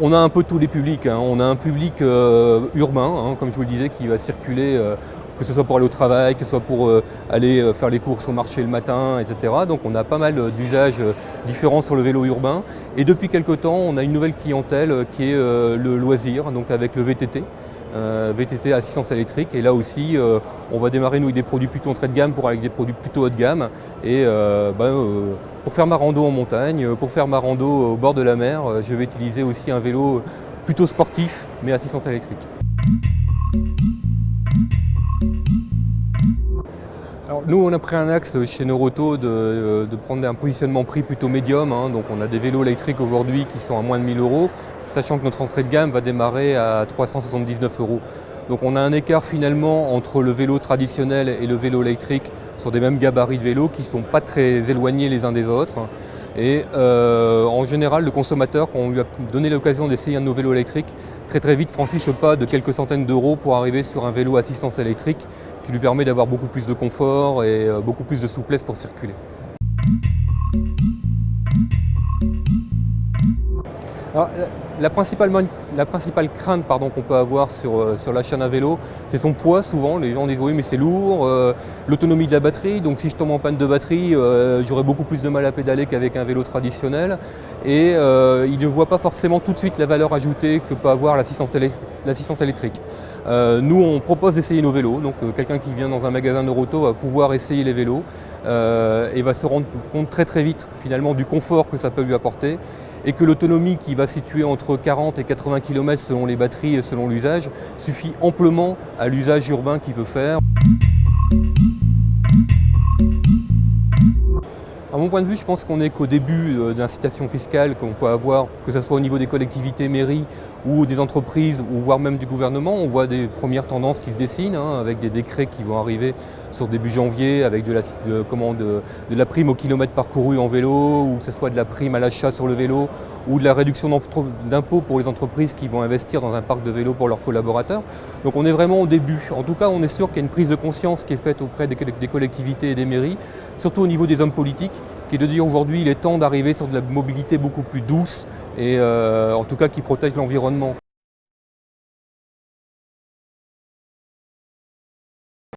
On a un peu tous les publics, hein. On a un public urbain, hein, comme je vous le disais, qui va circuler, que ce soit pour aller au travail, que ce soit pour aller faire les courses au marché le matin, etc. Donc on a pas mal d'usages différents sur le vélo urbain. Et depuis quelque temps, on a une nouvelle clientèle qui est le loisir, donc avec le VTT. VTT à assistance électrique, et là aussi on va démarrer nous avec des produits plutôt entrée de gamme pour avec des produits plutôt haut de gamme, et pour faire ma rando en montagne, pour faire ma rando au bord de la mer, je vais utiliser aussi un vélo plutôt sportif mais assistance électrique. Alors nous, on a pris un axe chez Noroto de prendre un positionnement prix plutôt médium, hein. Donc on a des vélos électriques aujourd'hui qui sont à moins de 1 000 €, sachant que notre entrée de gamme va démarrer à 379 €. Donc on a un écart finalement entre le vélo traditionnel et le vélo électrique sur des mêmes gabarits de vélo qui ne sont pas très éloignés les uns des autres. Et en général, le consommateur, quand on lui a donné l'occasion d'essayer un de nos vélos électriques, très vite franchit le pas de quelques centaines d'euros pour arriver sur un vélo assistance électrique qui lui permet d'avoir beaucoup plus de confort et beaucoup plus de souplesse pour circuler. Alors, la principale crainte qu'on peut avoir sur l'achat d'un vélo, c'est son poids souvent. Les gens disent oui mais c'est lourd, l'autonomie de la batterie, donc si je tombe en panne de batterie, j'aurai beaucoup plus de mal à pédaler qu'avec un vélo traditionnel. Et ils ne voient pas forcément tout de suite la valeur ajoutée que peut avoir l'assistance électrique. Nous on propose d'essayer nos vélos, donc quelqu'un qui vient dans un magasin Noroto va pouvoir essayer les vélos et va se rendre compte très vite finalement du confort que ça peut lui apporter, et que l'autonomie qui va situer entre 40 et 80 km selon les batteries et selon l'usage suffit amplement à l'usage urbain qu'il peut faire. À mon point de vue, je pense qu'on n'est qu'au début d'incitation fiscale qu'on peut avoir, que ce soit au niveau des collectivités, mairies ou des entreprises, ou voire même du gouvernement. On voit des premières tendances qui se dessinent, hein, avec des décrets qui vont arriver sur début janvier, avec de la prime au kilomètre parcouru en vélo, ou que ce soit de la prime à l'achat sur le vélo, ou de la réduction d'impôts pour les entreprises qui vont investir dans un parc de vélos pour leurs collaborateurs. Donc on est vraiment au début. En tout cas, on est sûr qu'il y a une prise de conscience qui est faite auprès des collectivités et des mairies, surtout au niveau des hommes politiques, qui est de dire aujourd'hui il est temps d'arriver sur de la mobilité beaucoup plus douce et en tout cas qui protège l'environnement.